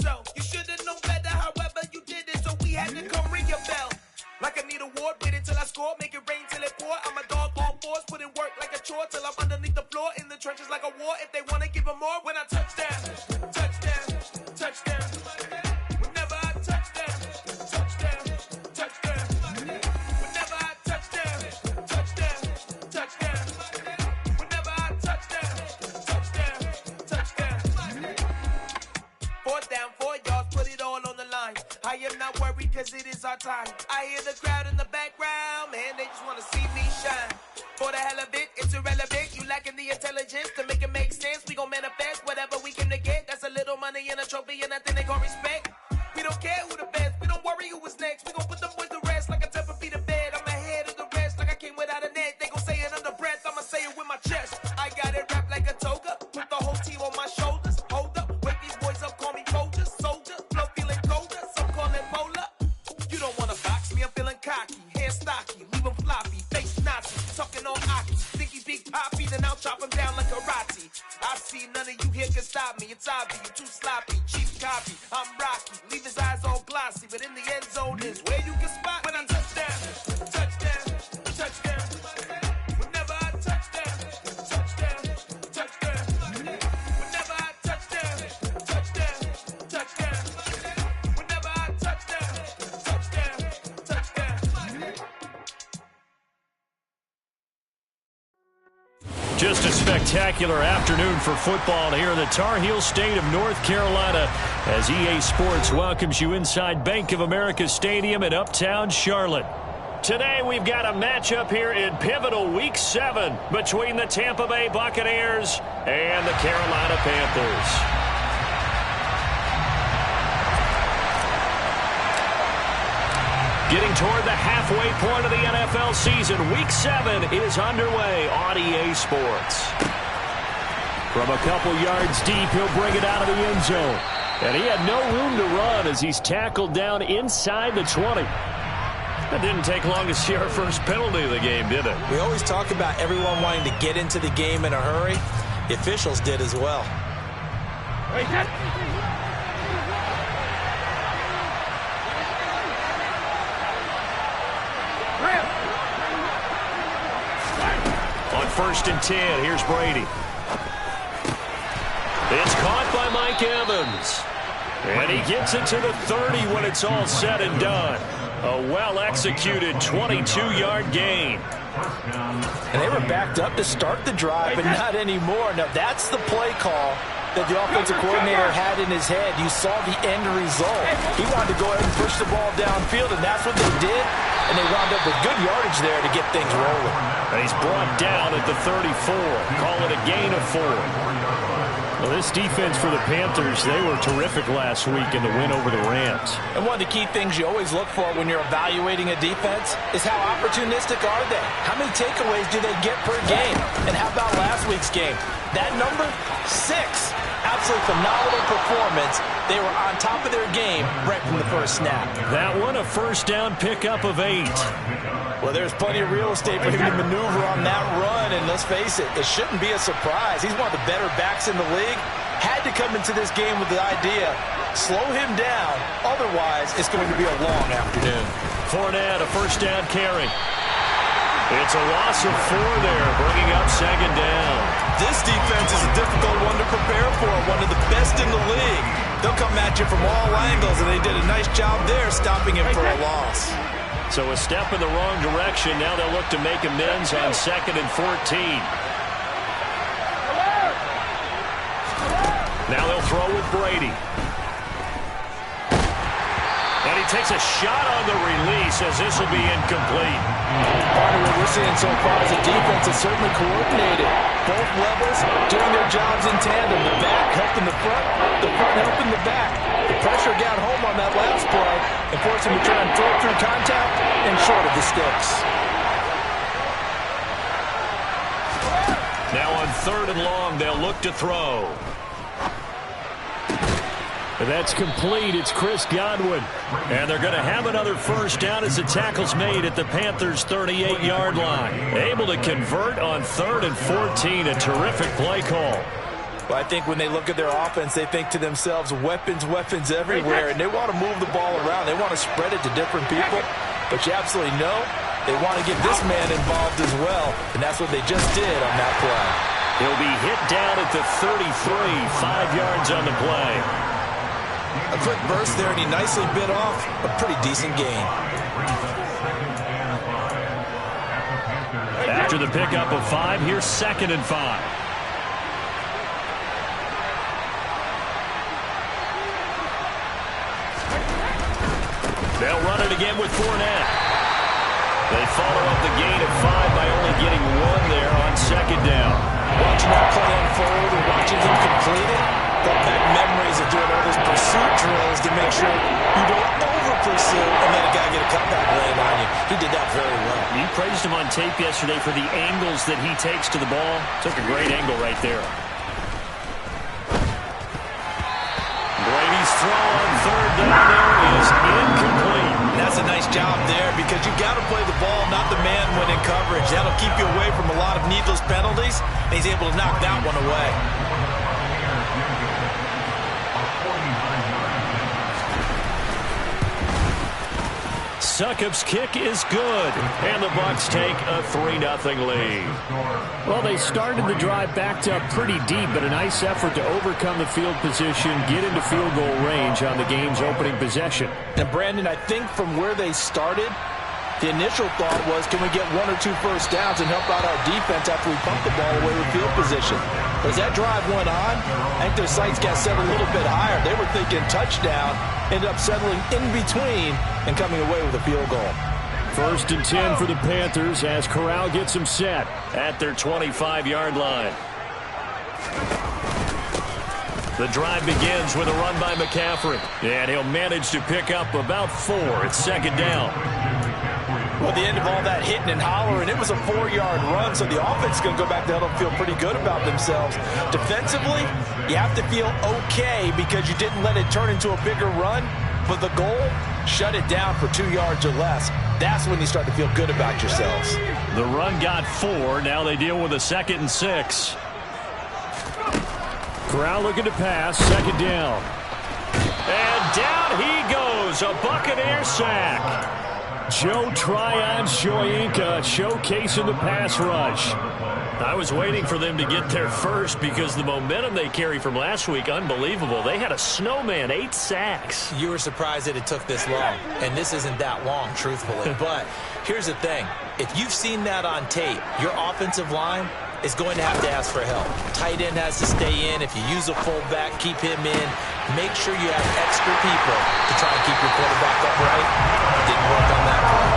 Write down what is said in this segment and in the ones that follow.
show. You should have known better, however you did it, so we had to come ring your bell. Like I need a award, wait until I score, make it rain till it pour. I'm a dog on fours, put in work like a chore till I'm underneath the floor, in the trenches like a war. If they wanna give them more, when I touch down, touchdown, touchdown. Whenever I touch down, touchdown, touchdown. Whenever I touch down, touchdown, touchdown. Whenever I touch down, touchdown, touchdown. 4th down, 4 yards, put it all on the line. I am not worried cause it is our time. I hear the crowd in the background, man, they just wanna see me shine. For the hell of it, it's irrelevant. You lacking the intelligence to make it make sense. We gon' manifest whatever we came to get. That's a little money and a trophy and nothing they gon' respect. We don't care who the best, we don't worry who was next. We gon' put them boys to rest like a temper feet of bed. I'm ahead of the rest like I came without a net. They gon' say it under breath, I'ma say it with my chest. I got it wrapped like a toga, put the whole team on my shoulders. Hold up, wake these boys up, call me Folger, soldier. Flow feeling colder, some call it polar. You don't wanna box me, I'm feeling cocky. Hair stocky, leave him floppy, face Nazi. Talking on Aki, think he big poppy, then I'll chop him down like karate. I see none of you here can stop me. It's obvious, you too sloppy, cheap copy. I'm Rocky, leave his eyes all glossy, but in the end zone is where you can spot when I touch down, touchdown, touchdown. Whenever I touch down, touchdown, touchdown. Whenever I touch down, touchdown, touchdown. Whenever I touch down, touchdown, touchdown. Just a spectacular afternoon for football here in the Tar Heel state of North Carolina as EA Sports welcomes you inside Bank of America Stadium in Uptown Charlotte. Today we've got a matchup here in pivotal Week 7 between the Tampa Bay Buccaneers and the Carolina Panthers. Getting toward the halfway point of the NFL season, Week 7 is underway on EA Sports. From a couple yards deep, he'll bring it out of the end zone. And he had no room to run as he's tackled down inside the 20. It didn't take long to see our first penalty of the game, did it? We always talk about everyone wanting to get into the game in a hurry. The officials did as well. On 1st and 10, here's Brady. It's caught by Mike Evans. And he gets it to the 30 when it's all said and done. A well-executed 22-yard gain. And they were backed up to start the drive, but not anymore. Now, that's the play call that the offensive coordinator had in his head. You saw the end result. He wanted to go ahead and push the ball downfield, and that's what they did. And they wound up with good yardage there to get things rolling. And he's brought down at the 34. Call it a gain of 4. Well, this defense for the Panthers, they were terrific last week in the win over the Rams. And one of the key things you always look for when you're evaluating a defense is how opportunistic are they? How many takeaways do they get per game? And how about last week's game? That number, 6. Absolutely phenomenal performance. They were on top of their game right from the first snap. That one, a first down pickup of 8. Well, there's plenty of real estate for him to maneuver on that run, and let's face it, it shouldn't be a surprise. He's one of the better backs in the league. Had to come into this game with the idea, slow him down, otherwise it's going to be a long afternoon. Fournette, a first down carry. It's a loss of 4 there, bringing up 2nd down. This defense is a difficult one to prepare for, one of the best in the league. They'll come at you from all angles, and they did a nice job there stopping him for a loss. So a step in the wrong direction. Now they'll look to make amends on 2nd and 14. Now they'll throw with Brady. And he takes a shot on the release as this will be incomplete. Part of what we're seeing so far is the defense is certainly coordinated. Both levels doing their jobs in tandem. The back helping the front helping the back. The pressure got home on that last play and forced him to try and throw through contact and short of the sticks. Now on 3rd and long, they'll look to throw. That's complete. It's Chris Godwin. And they're going to have another first down as the tackle's made at the Panthers' 38-yard line. Able to convert on 3rd and 14. A terrific play call. Well, I think when they look at their offense, they think to themselves, weapons, weapons everywhere, and they want to move the ball around. They want to spread it to different people, but you absolutely know they want to get this man involved as well, and that's what they just did on that play. He'll be hit down at the 33, 5 yards on the play. A quick burst there, and he nicely bit off a pretty decent gain. After the pickup of 5, here's 2nd and 5. They'll run it again with Fournette. They follow up the gain of 5 by only getting 1 there on 2nd down. Watching that play unfold and watching him complete it, brought back memories of doing all those pursuit drills to make sure you don't over-pursue and let a guy get a cutback lane on you. He did that very well. You praised him on tape yesterday for the angles that he takes to the ball. Took a great angle right there. Brady's throw on 3rd down there is incomplete. And that's a nice job there because you got to play the ball, not the man when in coverage. That'll keep you away from a lot of needless penalties, and he's able to knock that one away. Succop's kick is good, and the Bucs take a 3-0 lead. Well, they started the drive backed up pretty deep, but a nice effort to overcome the field position, get into field goal range on the game's opening possession. And, Brandon, I think from where they started, the initial thought was, can we get 1 or 2 first downs and help out our defense after we pump the ball away with field position? But as that drive went on, I think their sights got set a little bit higher. They were thinking touchdown, ended up settling in between and coming away with a field goal. 1st and 10 for the Panthers as Corral gets them set at their 25-yard line. The drive begins with a run by McCaffrey, and he'll manage to pick up about 4 at 2nd down. Well, at the end of all that hitting and hollering, it was a 4-yard run, so the offense is going to go back to huddle and feel pretty good about themselves. Defensively, you have to feel okay because you didn't let it turn into a bigger run, but the goal, shut it down for 2 yards or less. That's when you start to feel good about yourselves. The run got 4. Now they deal with a 2nd and 6. Corral looking to pass, 2nd down. And down he goes, a Buccaneer sack. Joe Tryon-Shoyinka showcasing the pass rush. I was waiting for them to get there first because the momentum they carry from last week, unbelievable. They had a snowman, 8 sacks. You were surprised that it took this long, and this isn't that long, truthfully. But here's the thing. If you've seen that on tape, your offensive line is going to have to ask for help. Tight end has to stay in. If you use a fullback, keep him in. Make sure you have extra people to try and keep your quarterback upright. Didn't work on that play.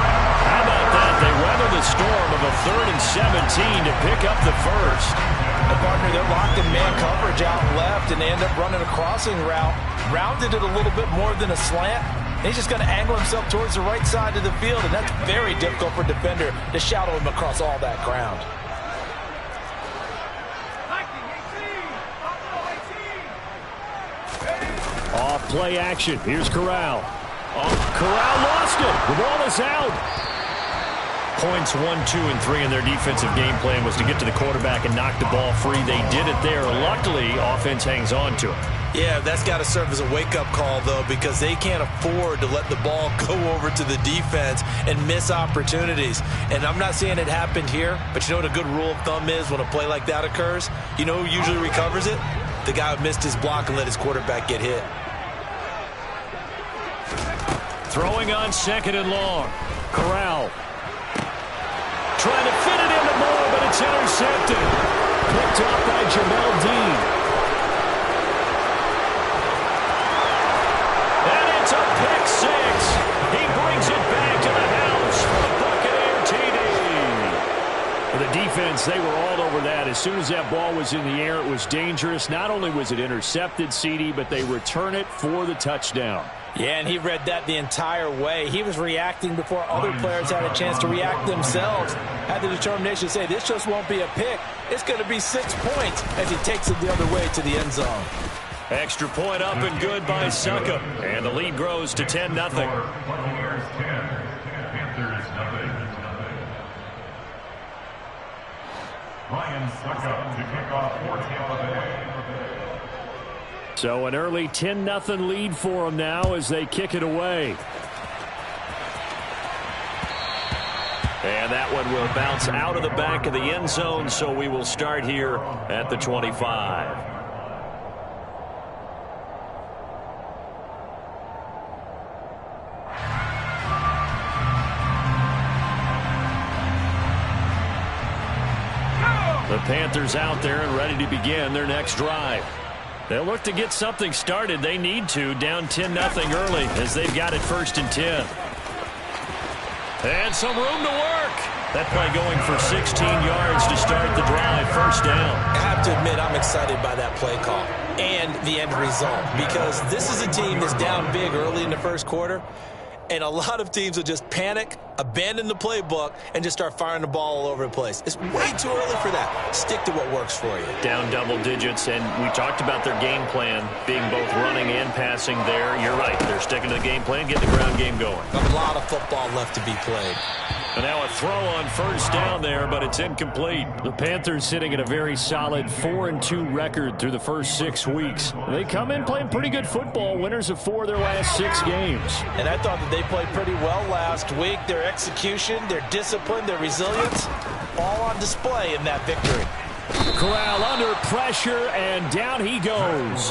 How about that? They weather the storm of a 3rd and 17 to pick up the 1st. And partner, they're locked in man coverage out left, and they end up running a crossing route. Rounded it a little bit more than a slant. He's just going to angle himself towards the right side of the field, and that's very difficult for a defender to shadow him across all that ground. Off play action. Here's Corral. Corral lost it. The ball is out. Points 1, 2, and 3 in their defensive game plan was to get to the quarterback and knock the ball free. They did it there. Luckily, offense hangs on to it. Yeah, that's got to serve as a wake-up call, though, because they can't afford to let the ball go over to the defense and miss opportunities. And I'm not saying it happened here, but you know what a good rule of thumb is when a play like that occurs? You know who usually recovers it? The guy who missed his block and let his quarterback get hit. Throwing on 2nd and long. Corral. Trying to fit it into Moore, but it's intercepted. Picked off by Jamel Dean. And it's a pick 6. He brings it back to the house for the Buccaneer TD. For the defense, they were all over that. As soon as that ball was in the air, it was dangerous. Not only was it intercepted, CD, but they return it for the touchdown. Yeah, and he read that the entire way. He was reacting before other players had a chance to react themselves. Had the determination to say, this just won't be a pick. It's going to be 6 points as he takes it the other way to the end zone. Extra point up and good by Succop. And the lead grows to 10-0. Ryan Succop to kick off for Tampa Bay. So an early 10-0 lead for them now as they kick it away. And that one will bounce out of the back of the end zone, so we will start here at the 25. The Panthers out there and ready to begin their next drive. They'll look to get something started. They need to, down 10-0 early as they've got it 1st and 10. And some room to work. That play going for 16 yards to start the drive, 1st down. I have to admit, I'm excited by that play call and the end result because this is a team that's down big early in the 1st quarter, and a lot of teams will just panic, abandon the playbook, and just start firing the ball all over the place. It's way too early for that. Stick to what works for you. Down double digits, and we talked about their game plan being both running and passing there. You're right. They're sticking to the game plan, getting the ground game going. A lot of football left to be played. And now a throw on 1st down there, but it's incomplete. The Panthers sitting at a very solid 4-2 record through the first 6 weeks. They come in playing pretty good football, winners of 4 of their last 6 games. And I thought that they played pretty well last week. Their execution, their discipline, their resilience, all on display in that victory. Corral under pressure, and down he goes.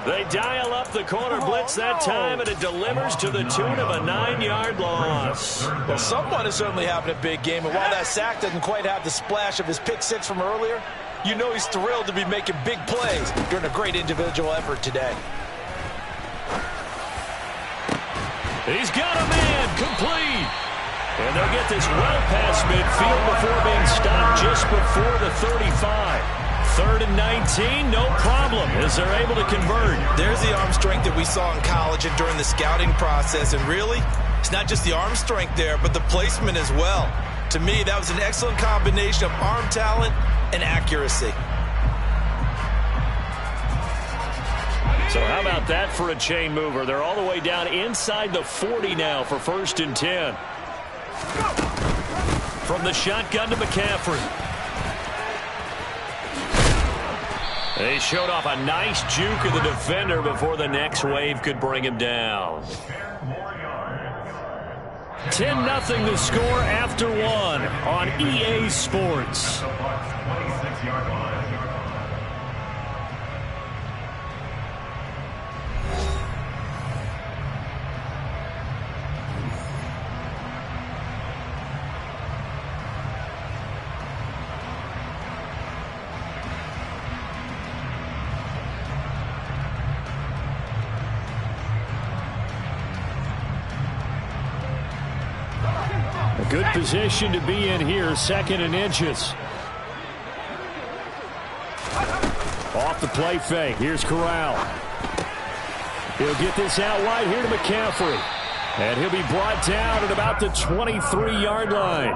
They dial up the corner blitz that time, and it delivers to the tune of a 9-yard loss. Well, someone is certainly having a big game, and while that sack doesn't quite have the splash of his pick 6 from earlier, you know he's thrilled to be making big plays during a great individual effort today. He's got a man, complete. And they'll get this well past midfield before being stopped just before the 35. 3rd and 19, no problem, as they're able to convert. There's the arm strength that we saw in college and during the scouting process. And really, it's not just the arm strength there, but the placement as well. To me, that was an excellent combination of arm talent and accuracy. So how about that for a chain mover? They're all the way down inside the 40 now for 1st and 10. From the shotgun to McCaffrey. They showed off a nice juke of the defender before the next wave could bring him down. 10-0 the score after 1 on EA Sports. Good position to be in here, 2nd and inches. Off the play fake. Here's Corral. He'll get this out wide here to McCaffrey. And he'll be brought down at about the 23-yard line.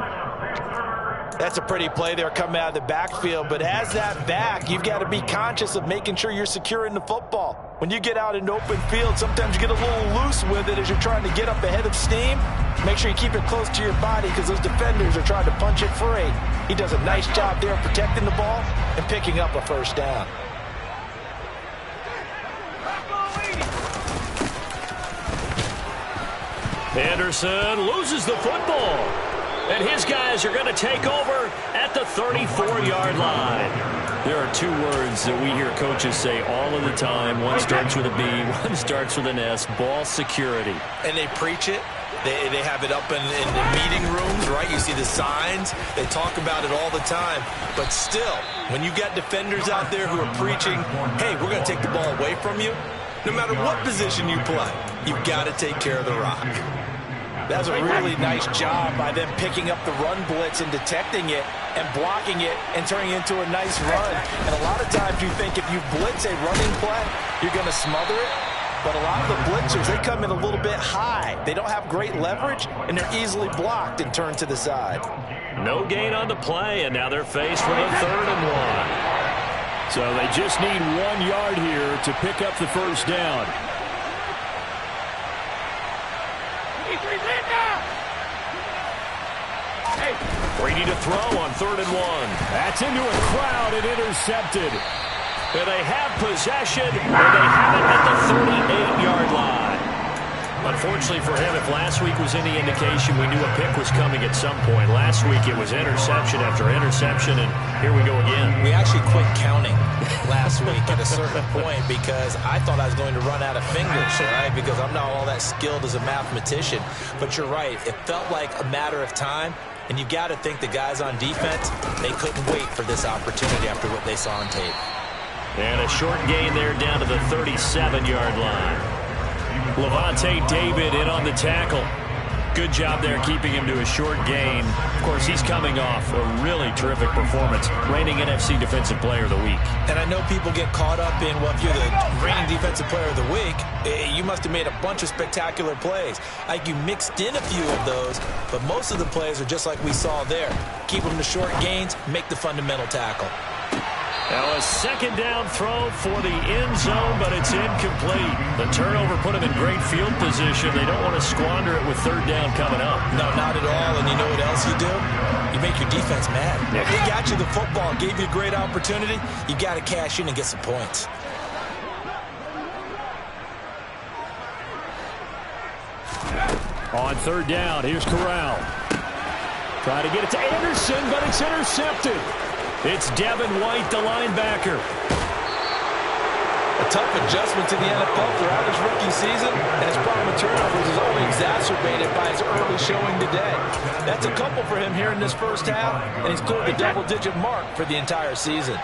That's a pretty play there coming out of the backfield, but as that back, you've got to be conscious of making sure you're securing the football. When you get out in open field, sometimes you get a little loose with it as you're trying to get up ahead of steam. Make sure you keep it close to your body because those defenders are trying to punch it free. He does a nice job there protecting the ball and picking up a 1st down. Anderson loses the football. And his guys are going to take over at the 34-yard line. There are 2 words that we hear coaches say all of the time. One starts with a B, one starts with an S, ball security. And they preach it. They have it up in the meeting rooms, right? You see the signs. They talk about it all the time. But still, when you got defenders out there who are preaching, hey, we're going to take the ball away from you, no matter what position you play, you've got to take care of the rock. That was a really nice job by them picking up the run blitz and detecting it and blocking it and turning it into a nice run. And a lot of times you think if you blitz a running play, you're going to smother it. But a lot of the blitzers, they come in a little bit high. They don't have great leverage, and they're easily blocked and turned to the side. No gain on the play, and now they're faced with a 3rd and 1. So they just need 1 yard here to pick up the 1st down. Brady to throw on 3rd and 1. That's into a crowd and intercepted. And they have possession, and they have it at the 38-yard line. Unfortunately for him, if last week was any indication, we knew a pick was coming at some point. Last week it was interception after interception, and here we go again. We actually quit counting last week at a certain point because I thought I was going to run out of fingers, right? Because I'm not all that skilled as a mathematician. But you're right. It felt like a matter of time. And you got to think the guys on defense, they couldn't wait for this opportunity after what they saw on tape. And a short gain there down to the 37-yard line. Levante David in on the tackle. Good job there keeping him to a short gain. Of course, he's coming off a really terrific performance, reigning NFC Defensive Player of the Week. And I know people get caught up in, well, if you're the reigning Defensive Player of the Week, you must have made a bunch of spectacular plays. Like you mixed in a few of those, but most of the plays are just like we saw there. Keep them to short gains, make the fundamental tackle. Now a second down throw for the end zone, but it's incomplete. The turnover put them in great field position. They don't want to squander it with third down coming up. No, not at all. And you know what else you do? You make your defense mad. Yeah. They got you the football, gave you a great opportunity. You got to cash in and get some points. On third down, here's Corral. Trying to get it to Anderson, but it's intercepted. It's Devin White, the linebacker. A tough adjustment to the NFL throughout his rookie season, and his problem with turnovers is only exacerbated by his early showing today. That's a couple for him here in this first half, and he's cleared the double-digit mark for the entire season.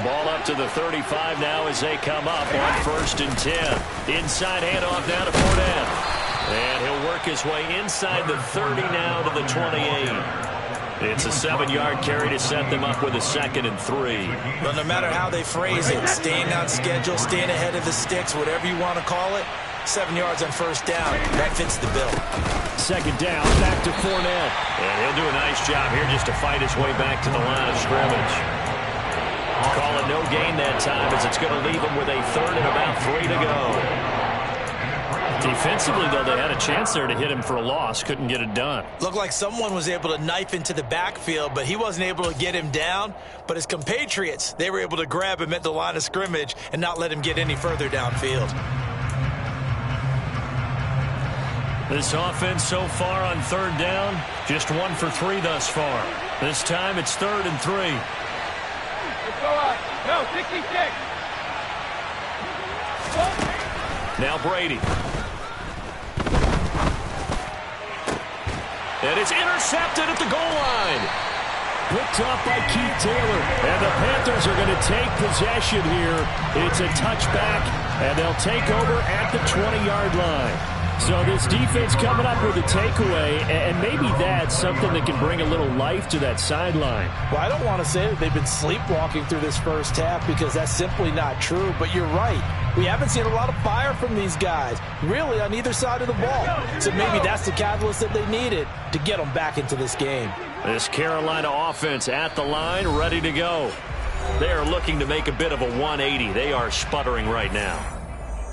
Ball up to the 35 now as they come up on 1st and 10. Inside handoff now to Fournette. And he'll work his way inside the 30 now to the 28. It's a 7-yard carry to set them up with a 2nd and 3. But no matter how they phrase it, staying on schedule, staying ahead of the sticks, whatever you want to call it, 7 yards on first down, that fits the bill. Second down, back to Fournette. And he'll do a nice job here just to fight his way back to the line of scrimmage. Call it no gain that time as it's going to leave him with a 3rd and about 3 to go. Defensively, though, they had a chance there to hit him for a loss. Couldn't get it done. Looked like someone was able to knife into the backfield, but he wasn't able to get him down. But his compatriots, they were able to grab him at the line of scrimmage and not let him get any further downfield. This offense so far on 3rd down, just 1 for 3 thus far. This time it's 3rd and 3. Let's go up. No, 66. Now Brady. And it's intercepted at the goal line. Picked off by Keith Taylor. And the Panthers are going to take possession here. It's a touchback, and they'll take over at the 20-yard line. So this defense coming up with a takeaway, and maybe that's something that can bring a little life to that sideline. Well, I don't want to say that they've been sleepwalking through this first half because that's simply not true, but you're right. We haven't seen a lot of fire from these guys, really, on either side of the ball. So maybe that's the catalyst that they needed to get them back into this game. This Carolina offense at the line, ready to go. They are looking to make a bit of a 180. They are sputtering right now.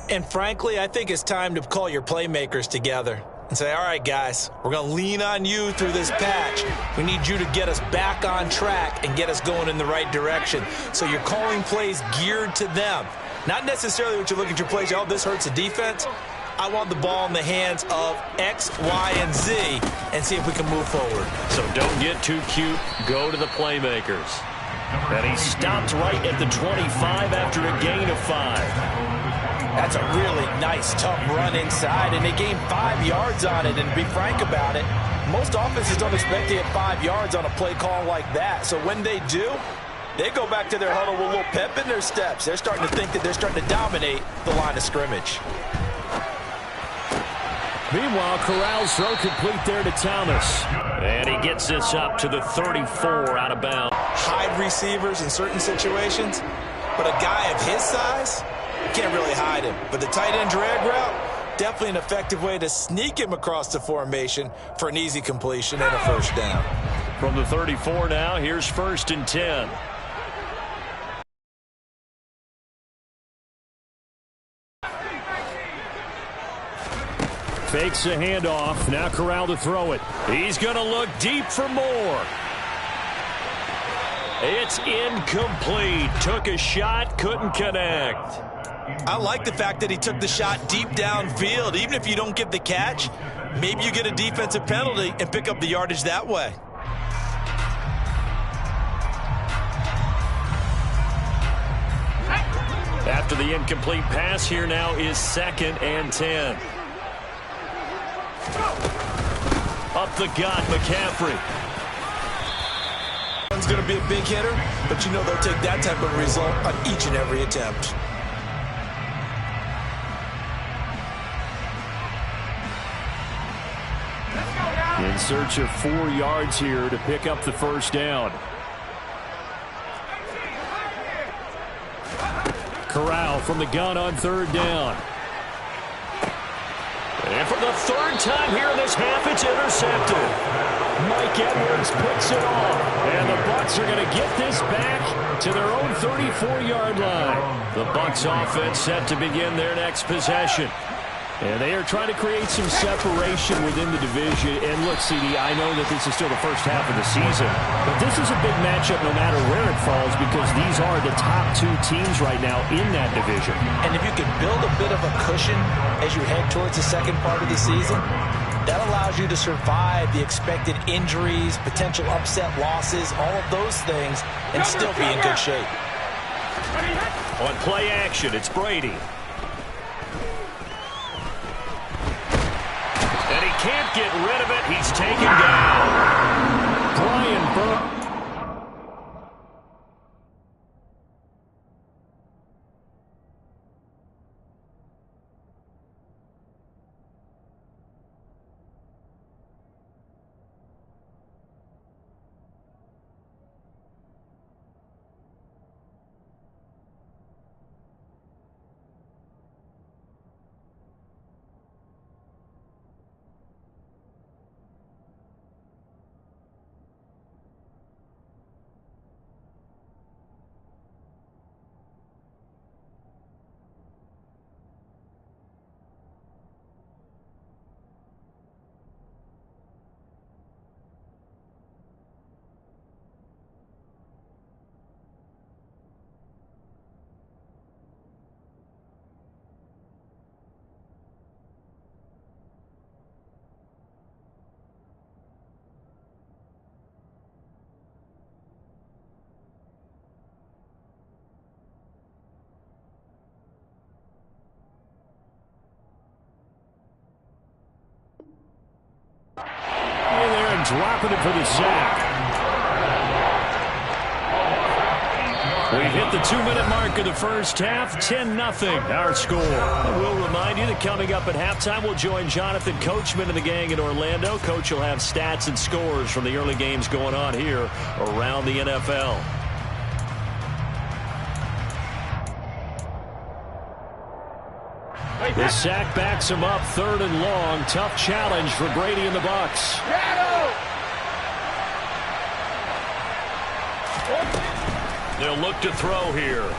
And frankly, I think it's time to call your playmakers together and say, all right, guys, we're going to lean on you through this patch. We need you to get us back on track and get us going in the right direction. So you're calling plays geared to them. Not necessarily what you look at your plays, oh, this hurts the defense. I want the ball in the hands of X, Y, and Z and see if we can move forward. So don't get too cute. Go to the playmakers. And he stopped right at the 25 after a gain of 5. That's a really nice, tough run inside, and they gained 5 yards on it. And to be frank about it, most offenses don't expect to get 5 yards on a play call like that. So when they do, they go back to their huddle with a little pep in their steps. They're starting to think that they're starting to dominate the line of scrimmage. Meanwhile, Corral's throw complete there to Thomas. And he gets this up to the 34 out of bounds. Hide receivers in certain situations, but a guy of his size, you can't really hide him. But the tight end drag route, definitely an effective way to sneak him across the formation for an easy completion and a first down. From the 34 now, here's 1st and 10. Fakes a handoff. Now Corral to throw it. He's going to look deep for more. It's incomplete. Took a shot, couldn't connect. I like the fact that he took the shot deep downfield. Even if you don't get the catch, maybe you get a defensive penalty and pick up the yardage that way. After the incomplete pass, here now is 2nd and 10. Up the gut, McCaffrey. One's going to be a big hitter, but you know they'll take that type of result on each and every attempt. In search of 4 yards here to pick up the first down. Corral from the gun on 3rd down. And for the 3rd time here in this half, it's intercepted. Mike Edwards picks it off. And the Bucs are going to get this back to their own 34-yard line. The Bucs offense set to begin their next possession. And they are trying to create some separation within the division. And look, CD, I know that this is still the first half of the season, but this is a big matchup no matter where it falls because these are the top 2 teams right now in that division. And if you can build a bit of a cushion as you head towards the second part of the season, that allows you to survive the expected injuries, potential upset losses, all of those things, and still be in good shape. On play action, it's Brady. And he can't get rid of it. He's taken down. Brian Burke. Dropping it for the sack. We hit the 2-minute mark of the first half. 10-0 our score. We'll remind you that coming up at halftime, we'll join Jonathan Coachman and the gang in Orlando. Coach will have stats and scores from the early games going on here around the NFL. The sack backs him up, 3rd and long. Tough challenge for Brady and the Bucs. They'll look to throw here.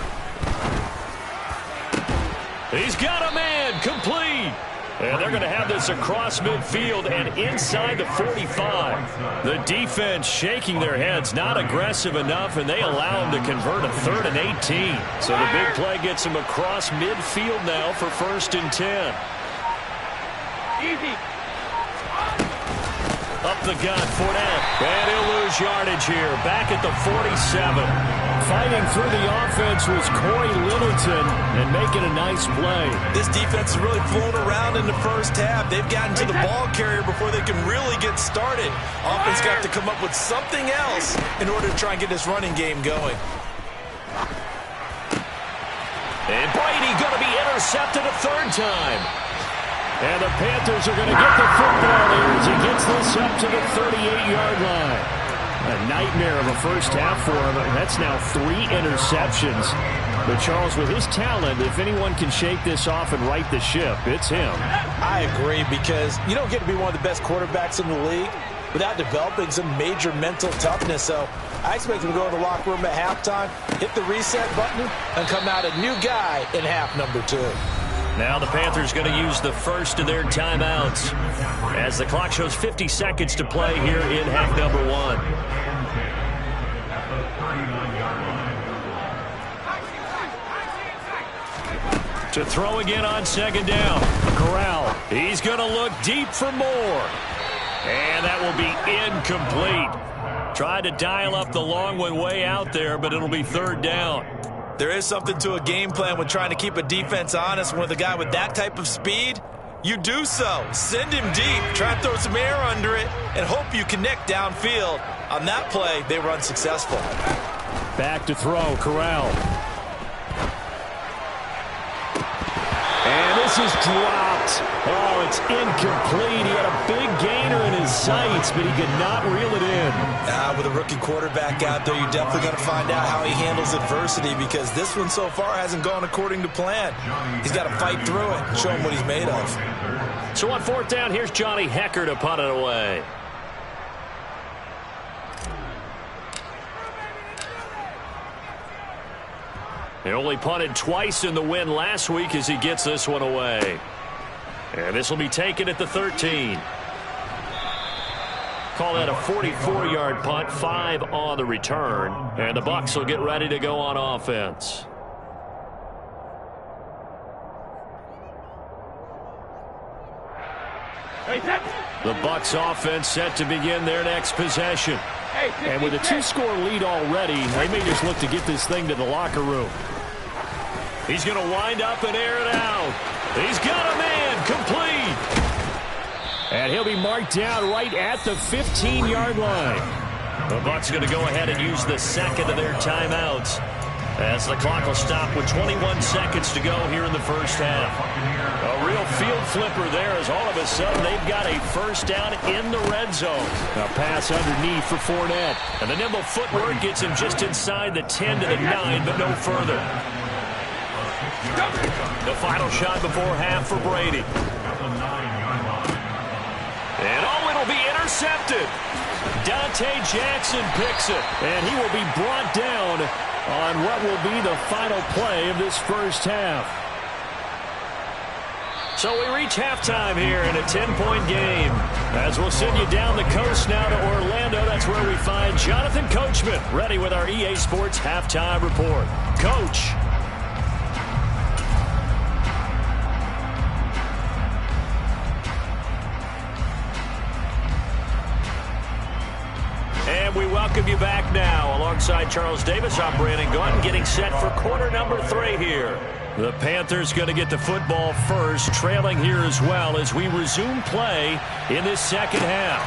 He's got a man, complete. And they're going to have this across midfield and inside the 45. The defense shaking their heads, not aggressive enough, and they allow him to convert a 3rd and 18. So the big play gets him across midfield now for 1st and 10. Easy. Up the gut, Fournette. And he'll lose yardage here, back at the 47. Fighting through the offense was Corey Littleton and making a nice play. This defense has really flown around in the first half. They've gotten to the ball carrier before they can really get started. Offense got to come up with something else in order to try and get this running game going. And Brady going to be intercepted a 3rd time. And the Panthers are going to get the football here as he gets this up to the 38-yard line. A nightmare of a first half for him. That's now 3 interceptions. But Charles, with his talent, if anyone can shake this off and right the ship, it's him. I agree, because you don't get to be one of the best quarterbacks in the league without developing some major mental toughness. So I expect him to go in the locker room at halftime, hit the reset button, and come out a new guy in half number 2. Now the Panthers going to use the first of their timeouts as the clock shows 50 seconds to play here in half number 1. To throw again on second down. Corral. He's going to look deep for more. And that will be incomplete. Tried to dial up the long one way out there, but it'll be third down. There is something to a game plan when trying to keep a defense honest. With a guy with that type of speed, you do so. Send him deep, try and throw some air under it, and hope you connect downfield. On that play, they were unsuccessful. Back to throw, Corral. And this is dropped. Oh, it's incomplete. He had a big gainer in his sights, but he could not reel it in. With a rookie quarterback out there, you're definitely going to find out how he handles adversity, because this one so far hasn't gone according to plan. He's got to fight through it and show him what he's made of. So on fourth down, here's Johnny Hecker to punt it away. He only punted twice in the win last week as he gets this one away. And this will be taken at the 13. Call that a 44-yard punt, 5 on the return. And the Bucs will get ready to go on offense. The Bucs offense set to begin their next possession. And with a 2-score lead already, they may just look to get this thing to the locker room. He's going to wind up and air it out. He's got a man complete. And he'll be marked down right at the 15-yard line. The Bucs going to go ahead and use the second of their timeouts as the clock will stop with 21 seconds to go here in the first half. A real field flipper there, as all of a sudden they've got a first down in the red zone. A pass underneath for Fournette. And the nimble footwork gets him just inside the 10 to the 9, but no further. The final shot before half for Brady. And oh, it'll be intercepted. Dante Jackson picks it, and he will be brought down on what will be the final play of this first half. So we reach halftime here in a 10-point game. As we'll send you down the coast now to Orlando, that's where we find Jonathan Coachman, ready with our EA Sports Halftime Report. Coach. And we welcome you back now. Alongside Charles Davis, I'm Brandon Gunn, getting set for quarter number 3 here. The Panthers going to get the football first, trailing here as well as we resume play in this second half.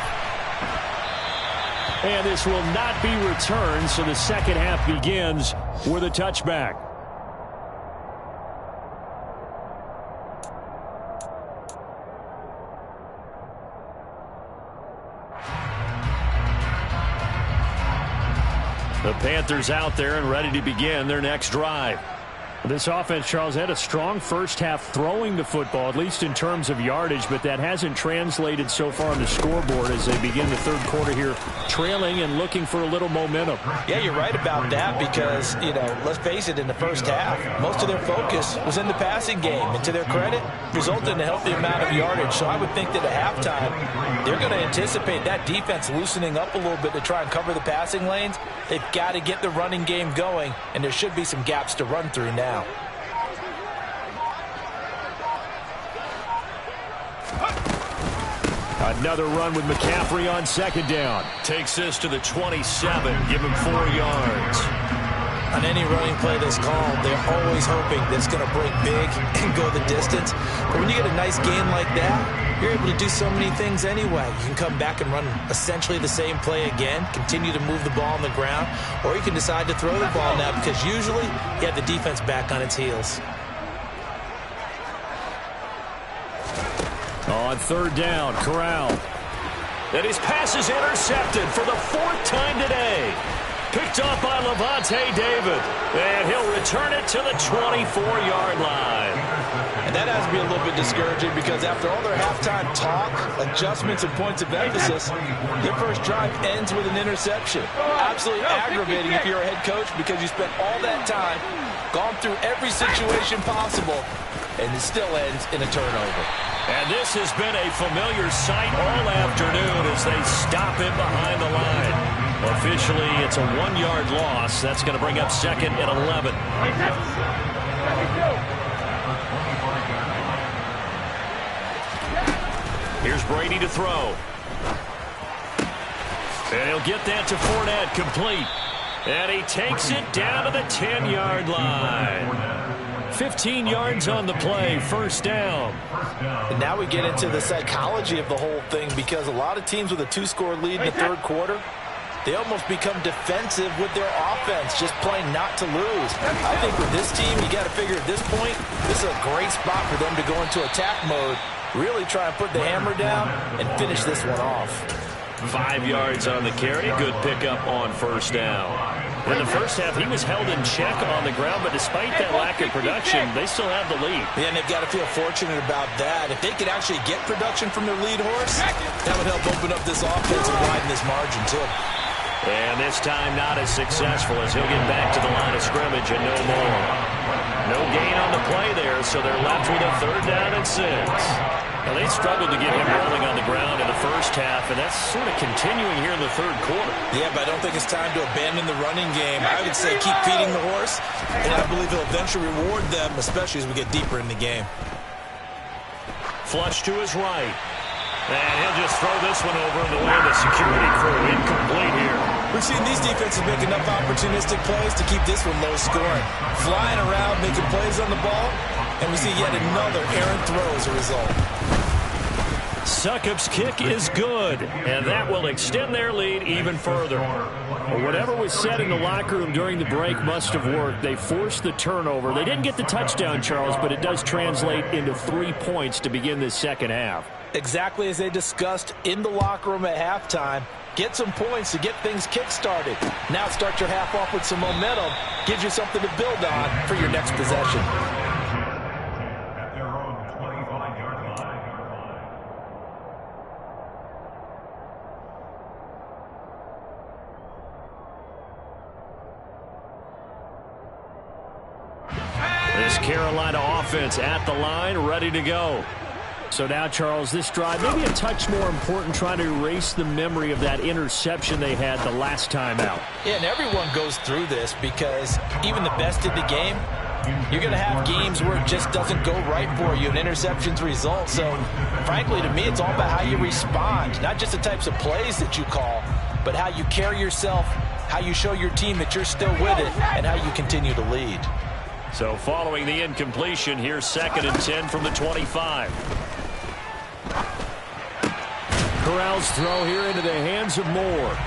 And this will not be returned, so the second half begins with a touchback. The Panthers out there and ready to begin their next drive. This offense, Charles, had a strong first half throwing the football, at least in terms of yardage, but that hasn't translated so far on the scoreboard as they begin the third quarter here, trailing and looking for a little momentum. Yeah, you're right about that because, let's face it, in the first half, most of their focus was in the passing game. And to their credit, resulted in a healthy amount of yardage. So I would think that at halftime, they're going to anticipate that defense loosening up a little bit to try and cover the passing lanes. They've got to get the running game going, and there should be some gaps to run through now. Another run with McCaffrey on second down. Takes this to the 27. Give him 4 yards. On any running play that's called, they're always hoping that it's going to break big and go the distance. But when you get a nice gain like that, you're able to do so many things anyway. You can come back and run essentially the same play again, continue to move the ball on the ground, or you can decide to throw the ball now because usually you have the defense back on its heels. On third down, Corral. And his pass is intercepted for the 4th time today. Picked off by Levante David. And he'll return it to the 24-yard line. And that has to be a little bit discouraging because after all their halftime talk, adjustments, and points of emphasis, their first drive ends with an interception. Absolutely aggravating if you're a head coach because you spent all that time, gone through every situation possible, and it still ends in a turnover. And this has been a familiar sight all afternoon as they stop him behind the line. Officially, it's a 1-yard loss. That's going to bring up second and 11. Here's Brady to throw. And he'll get that to Fournette, complete. And he takes it down to the 10-yard line. 15 yards on the play, first down. And now we get into the psychology of the whole thing, because a lot of teams with a 2-score lead in the third quarter, they almost become defensive with their offense, just playing not to lose. I think with this team, you got to figure at this point, this is a great spot for them to go into attack mode, really try and put the hammer down and finish this one off. 5 yards on the carry. Good pickup on first down. In the first half, he was held in check on the ground, but despite that lack of production, they still have the lead. Yeah, and they've got to feel fortunate about that. If they could actually get production from their lead horse, that would help open up this offense and widen this margin, too. And this time not as successful, as he'll get back to the line of scrimmage and no more. No gain on the play there, so they're left with a 3rd down and 6. Now, they struggled to get him rolling on the ground in the first half, and that's sort of continuing here in the third quarter. Yeah, but I don't think it's time to abandon the running game. I would say keep feeding the horse, and I believe he'll eventually reward them, especially as we get deeper in the game. Flush to his right. And he'll just throw this one over in the way of the security crew. Incomplete here. We've seen these defenses make enough opportunistic plays to keep this one low scoring. Flying around, making plays on the ball, and we see yet another errant throw as a result. Succop's kick is good, and that will extend their lead even further. Well, whatever was said in the locker room during the break must have worked. They forced the turnover. They didn't get the touchdown, Charles, but it does translate into 3 points to begin this second half. Exactly as they discussed in the locker room at halftime. Get some points to get things kick-started. Now start your half off with some momentum. Gives you something to build on for your next possession. This Carolina offense at the line, ready to go. So now, Charles, this drive maybe a touch more important, trying to erase the memory of that interception they had the last time out. Yeah, and everyone goes through this, because even the best in the game, you're going to have games where it just doesn't go right for you, and interceptions result. So, frankly, to me, it's all about how you respond, not just the types of plays that you call, but how you carry yourself, how you show your team that you're still with it, and how you continue to lead. So following the incompletion, here's 2nd and 10 from the 25. Corral's throw here into the hands of Moore.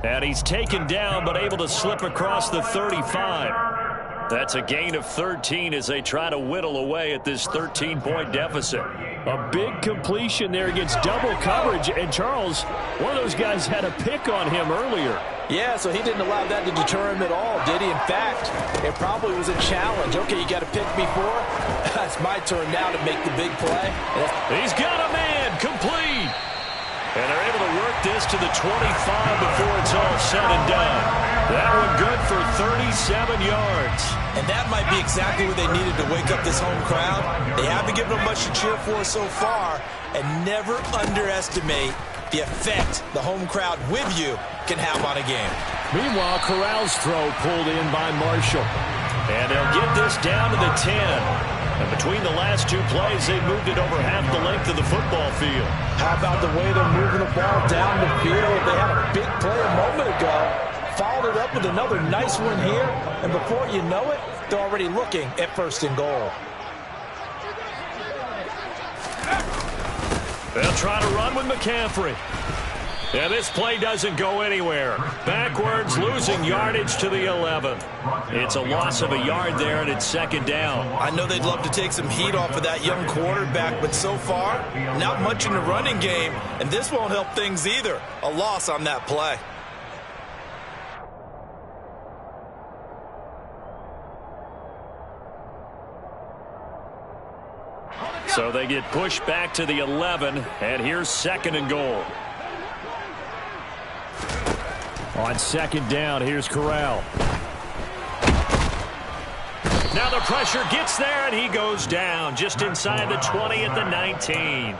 And he's taken down, but able to slip across the 35. That's a gain of 13 as they try to whittle away at this 13-point deficit. A big completion there against double coverage. And, Charles, one of those guys had a pick on him earlier. Yeah, so he didn't allow that to deter him at all, did he? In fact, it probably was a challenge. Okay, you got a pick before. It's my turn now to make the big play. He's got a man, complete. And they're able to work this to the 25 before it's all said and done. That one good for 37 yards. And that might be exactly what they needed to wake up this home crowd. They haven't given them much to cheer for so far. And never underestimate the effect the home crowd with you can have on a game. Meanwhile, Corral's throw pulled in by Marshall. And they'll get this down to the 10. And between the last 2 plays, they moved it over half the length of the football field. How about the way they're moving the ball down the field? They had a big play a moment ago. Followed it up with another nice one here. And before you know it, they're already looking at 1st and goal. They'll try to run with McCaffrey. And this play doesn't go anywhere. Backwards, losing yardage to the 11. It's a loss of a yard there, and it's 2nd down. I know they'd love to take some heat off of that young quarterback, but so far, not much in the running game, and this won't help things either. A loss on that play. So they get pushed back to the 11, and here's 2nd and goal. On 2nd down, here's Corral. Now the pressure gets there, and he goes down just inside the 20 at the 19.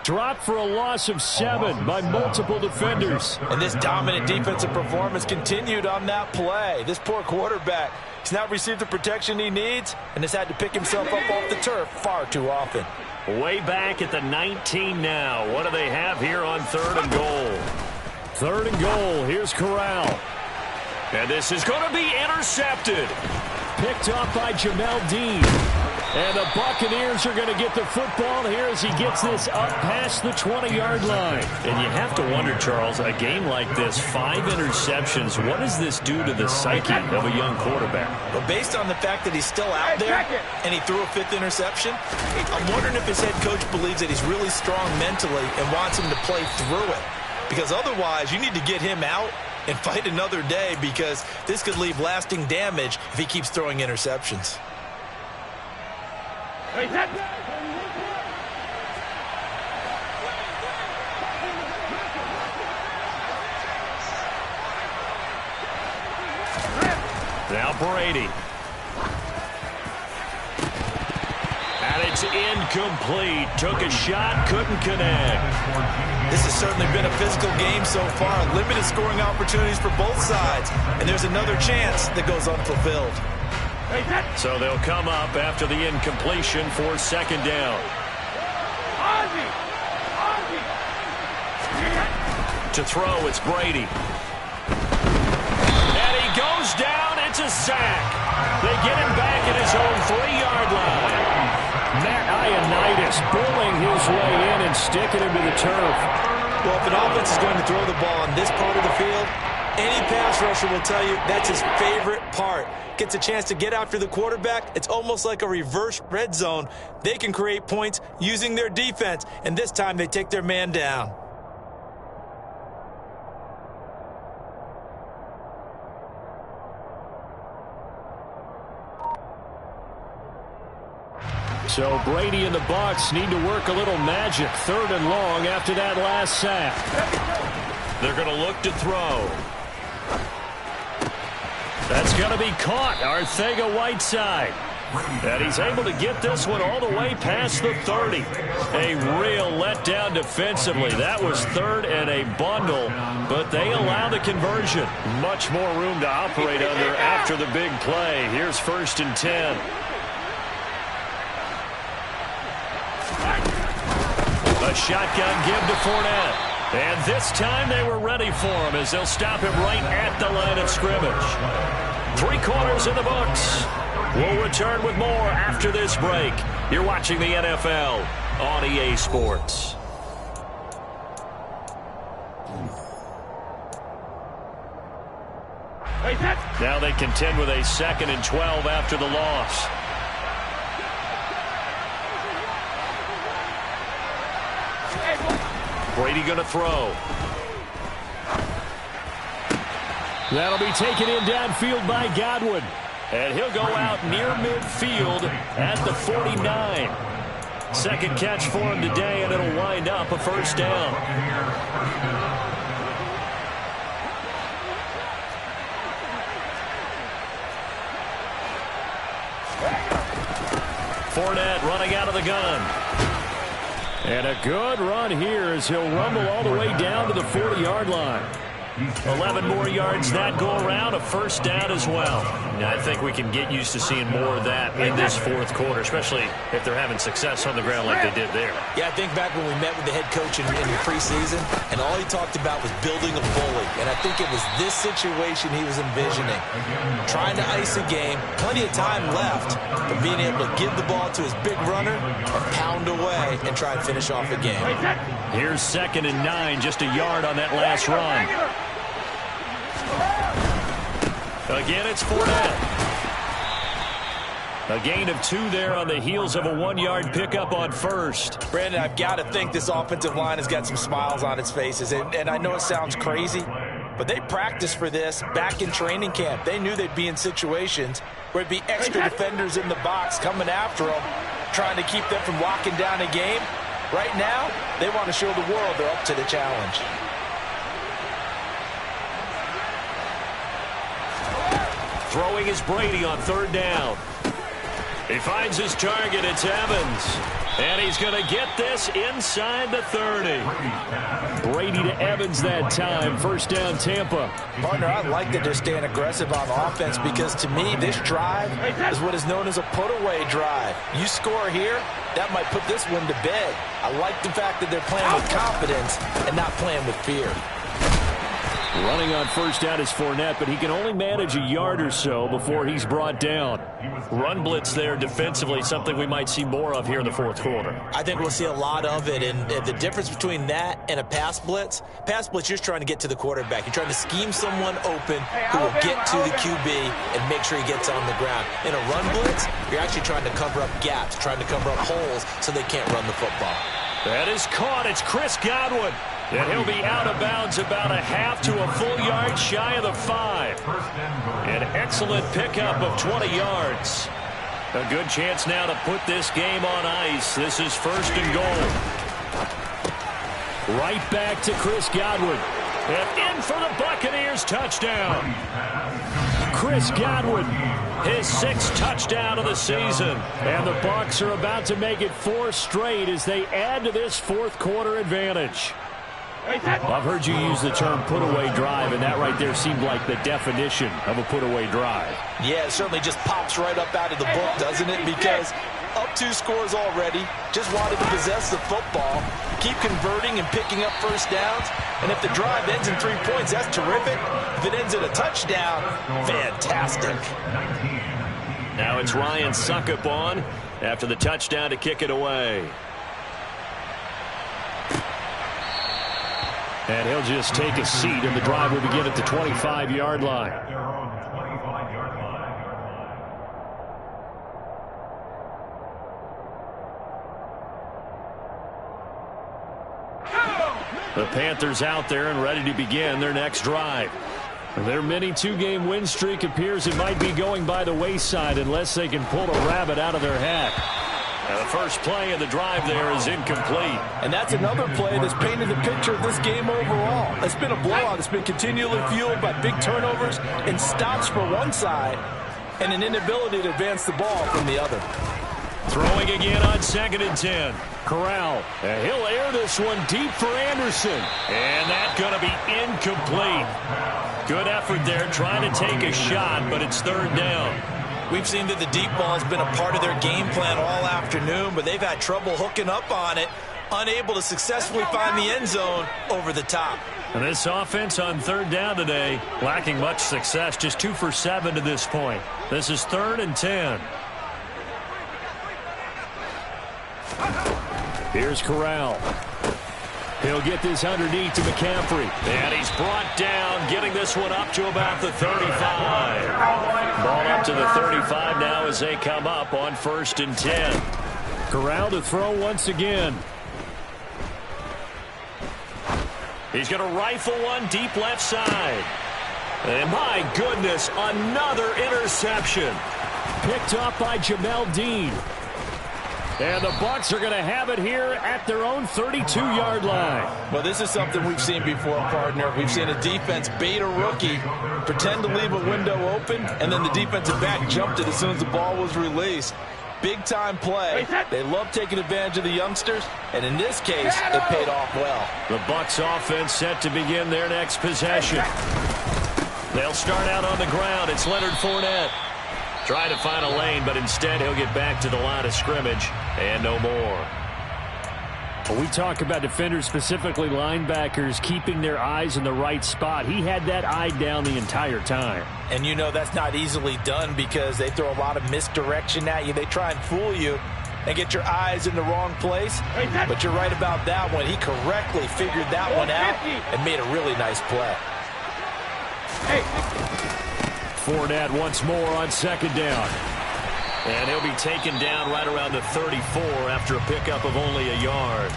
Dropped for a loss of 7 by multiple defenders. And this dominant defensive performance continued on that play. This poor quarterback, he's not received the protection he needs and has had to pick himself up off the turf far too often. Way back at the 19 now. What do they have here on 3rd and goal? 3rd and goal. Here's Corral. And this is going to be intercepted. Picked off by Jamel Dean. And the Buccaneers are going to get the football here as he gets this up past the 20-yard line. And you have to wonder, Charles, a game like this, 5 interceptions, what does this do to the psyche of a young quarterback? Well, based on the fact that he's still out there and he threw a 5th interception, I'm wondering if his head coach believes that he's really strong mentally and wants him to play through it. Because otherwise, you need to get him out and fight another day, because this could leave lasting damage if he keeps throwing interceptions. Now Brady. And it's incomplete. Took a shot, couldn't connect. This has certainly been a physical game so far. Limited scoring opportunities for both sides. And there's another chance that goes unfulfilled. So they'll come up after the incompletion for 2nd down. To throw, it's Brady. And he goes down. It's a sack. They get him back at his own 3-yard line. Matt Ioannidis bullying his way in and sticking him to the turf. Well, if an offense is going to throw the ball on this part of the field, any pass rusher will tell you that's his favorite part. Gets a chance to get after the quarterback. It's almost like a reverse red zone. They can create points using their defense, and this time they take their man down. So Brady and the Bucs need to work a little magic. 3rd and long after that last sack. They're going to look to throw. That's going to be caught. Arcega-Whiteside. And he's able to get this one all the way past the 30. A real letdown defensively. That was 3rd and a bundle, but they allow the conversion. Much more room to operate under after the big play. Here's 1st and 10. A shotgun give to Fournette. And this time they were ready for him as they'll stop him right at the line of scrimmage. 3 quarters in the books. We'll return with more after this break. You're watching the NFL on EA Sports. Now they contend with a 2nd and 12 after the loss. Brady going to throw. That'll be taken in downfield by Godwin. And he'll go out near midfield at the 49. 2nd catch for him today, and it'll wind up a 1st down. Fournette running out of the gun. And a good run here as he'll rumble all the way down to the 40-yard line. 11 more yards that go around, a 1st down as well. Now, I think we can get used to seeing more of that in this 4th quarter, especially if they're having success on the ground like they did there. Yeah, I think back when we met with the head coach in the preseason, and all he talked about was building a bully. And I think it was this situation he was envisioning. Trying to ice a game, plenty of time left, but being able to give the ball to his big runner or pound away and try and finish off a game. Here's 2nd and 9, just a yard on that last run. Again, it's Fournette. A gain of 2 there on the heels of a 1-yard pickup on 1st. Brandon, I've got to think this offensive line has got some smiles on its faces. And I know it sounds crazy, but they practiced for this back in training camp. They knew they'd be in situations where it'd be extra defenders in the box coming after them, trying to keep them from locking down a game. Right now, they want to show the world they're up to the challenge. Throwing is Brady on 3rd down. He finds his target. It's Evans. And he's going to get this inside the 30. Brady to Evans that time. First down, Tampa. Partner, I like that they're staying aggressive on offense because, to me, this drive is what is known as a put-away drive. You score here, that might put this one to bed. I like the fact that they're playing with confidence and not playing with fear. Running on first down is Fournette, but he can only manage a yard or so before he's brought down. Run blitz there defensively, something we might see more of here in the fourth quarter. I think we'll see a lot of it, and the difference between that and a pass blitz, you're trying to get to the quarterback. You're trying to scheme someone open who will get to the QB and make sure he gets on the ground. In a run blitz, you're actually trying to cover up gaps, trying to cover up holes so they can't run the football. That is caught. It's Chris Godwin. And he'll be out of bounds about a half to a full yard shy of the 5. An excellent pickup of 20 yards. A good chance now to put this game on ice. This is first and goal. Right back to Chris Godwin. And in for the Buccaneers touchdown. Chris Godwin, his 6th touchdown of the season. And the Bucs are about to make it 4 straight as they add to this fourth quarter advantage. I've heard you use the term put-away drive, and that right there seemed like the definition of a put-away drive. Yeah, it certainly just pops right up out of the book, doesn't it? Because up 2 scores already, just wanted to possess the football, keep converting and picking up first downs, and if the drive ends in 3 points, that's terrific. If it ends in a touchdown, fantastic. Now it's Ryan Suckup on after the touchdown to kick it away. And he'll just take a seat, and the drive will begin at the 25-yard line. The Panthers out there and ready to begin their next drive. Their mini 2-game win streak appears it might be going by the wayside unless they can pull a rabbit out of their hat. And the first play of the drive there is incomplete. And that's another play that's painted the picture of this game overall. It's been a blowout. It's been continually fueled by big turnovers and stops for one side and an inability to advance the ball from the other. Throwing again on 2nd and 10. Corral. And he'll air this one deep for Anderson. And that's going to be incomplete. Good effort there trying to take a shot, but it's 3rd down. We've seen that the deep ball has been a part of their game plan all afternoon, but they've had trouble hooking up on it, unable to successfully find the end zone over the top. And this offense on 3rd down today, lacking much success, just 2 for 7 to this point. This is 3rd and 10. Here's Corral. He'll get this underneath to McCaffrey. And he's brought down, getting this one up to about the 35. Ball up to the 35 now as they come up on 1st and 10. Corral to throw once again. He's going to rifle one deep left side. And my goodness, another interception. Picked up by Jamel Dean. And the Bucs are going to have it here at their own 32-yard line. Well, this is something we've seen before, partner. We've seen a defense bait a rookie, pretend to leave a window open, and then the defensive back jumped it as soon as the ball was released. Big-time play. They love taking advantage of the youngsters, and in this case, it paid off well. The Bucs offense set to begin their next possession. They'll start out on the ground. It's Leonard Fournette. Trying to find a lane, but instead he'll get back to the line of scrimmage and no more. When we talk about defenders, specifically linebackers, keeping their eyes in the right spot, he had that eye down the entire time. And you know that's not easily done because they throw a lot of misdirection at you. They try and fool you and get your eyes in the wrong place. But you're right about that one. He correctly figured that one out and made a really nice play. Fournette once more on 2nd down. And he'll be taken down right around the 34 after a pickup of only a yard.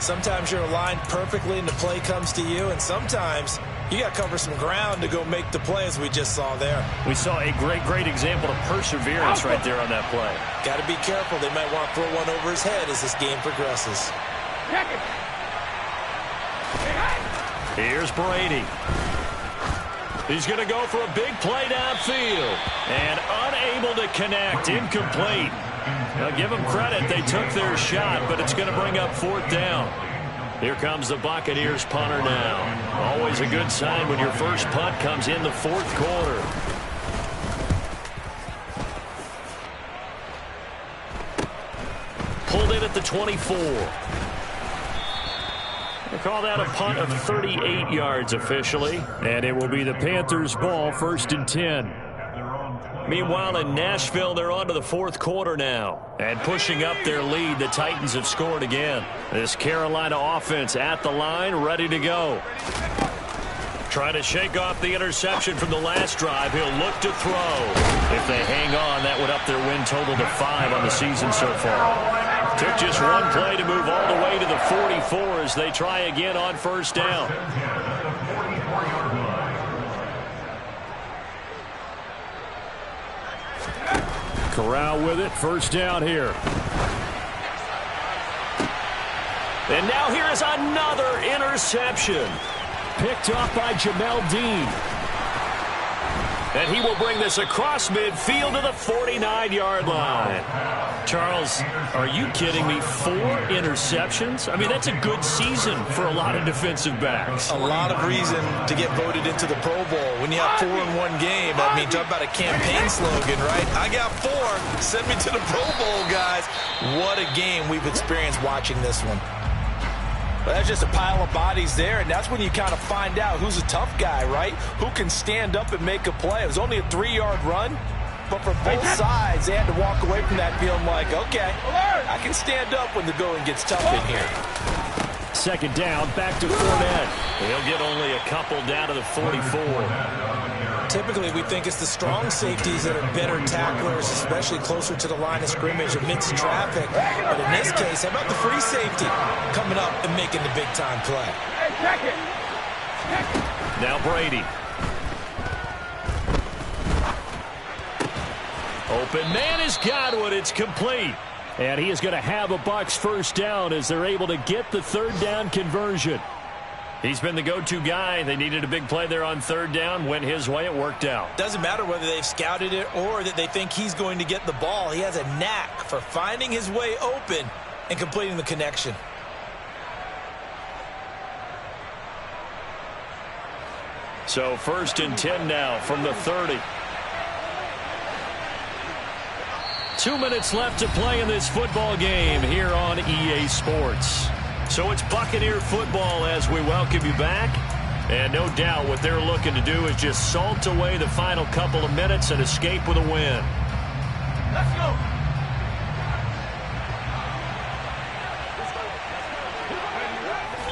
Sometimes you're aligned perfectly and the play comes to you, and sometimes you got to cover some ground to go make the play as we just saw there. We saw a great example of perseverance right there on that play. Got to be careful. They might want to throw one over his head as this game progresses. Here's Brady. He's going to go for a big play downfield. And unable to connect. Incomplete. Now, give them credit. They took their shot, but it's going to bring up 4th down. Here comes the Buccaneers punter now. Always a good sign when your first punt comes in the 4th quarter. Pulled in at the 24. We'll call that a punt of 38 yards officially. And it will be the Panthers' ball, 1st and 10. Meanwhile, in Nashville, they're on to the 4th quarter now. And pushing up their lead, the Titans have scored again. This Carolina offense at the line, ready to go. Trying to shake off the interception from the last drive. He'll look to throw. If they hang on, that would up their win total to 5 on the season so far. Took just one play to move all the way to the 44 as they try again on 1st down. Corral with it, 1st down here. And now here is another interception. Picked off by Jamel Dean. And he will bring this across midfield to the 49-yard line. Charles, are you kidding me? 4 interceptions? I mean, that's a good season for a lot of defensive backs. A lot of reason to get voted into the Pro Bowl. When you have 4 in one game, I mean, talk about a campaign slogan, right? I got 4. Send me to the Pro Bowl, guys. What a game we've experienced watching this one. But that's just a pile of bodies there, and that's when you kind of find out who's a tough guy, right? Who can stand up and make a play. It was only a 3-yard run, but for both sides, they had to walk away from that feeling like, okay, I can stand up when the going gets tough in here. 2nd down, back to Fournette. He'll get only a couple down to the 44. Typically, we think it's the strong safeties that are better tacklers, especially closer to the line of scrimmage amidst traffic. But in this case, how about the free safety coming up and making the big-time play? Now Brady. Open man has got one. It's complete. And he is going to have a Bucs 1st down as they're able to get the 3rd down conversion. He's been the go-to guy. They needed a big play there on 3rd down. Went his way. It worked out. Doesn't matter whether they've scouted it or that they think he's going to get the ball. He has a knack for finding his way open and completing the connection. So 1st and 10 now from the 30. 2 minutes left to play in this football game here on EA Sports. So it's Buccaneer football as we welcome you back. And no doubt what they're looking to do is just salt away the final couple of minutes and escape with a win. Let's go.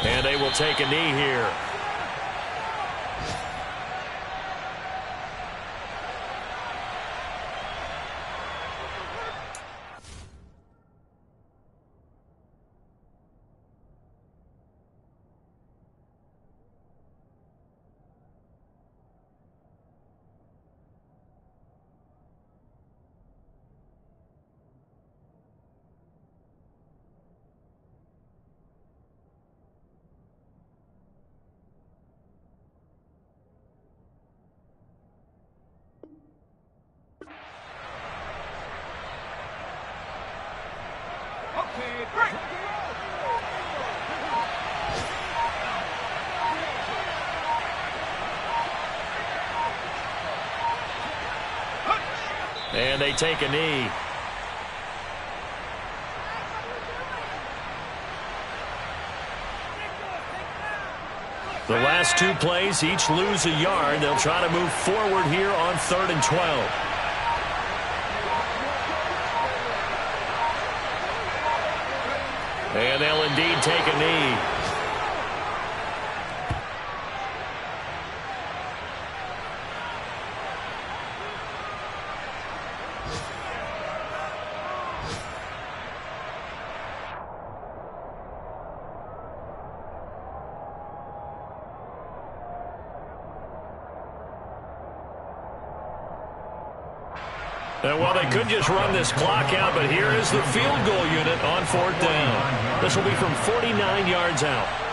And they will take a knee here. And they take a knee. The last 2 plays, each lose a yard. They'll try to move forward here on 3rd and 12. And they'll indeed take a knee. Well, they could just run this clock out, but here is the field goal unit on 4th down. This will be from 49 yards out.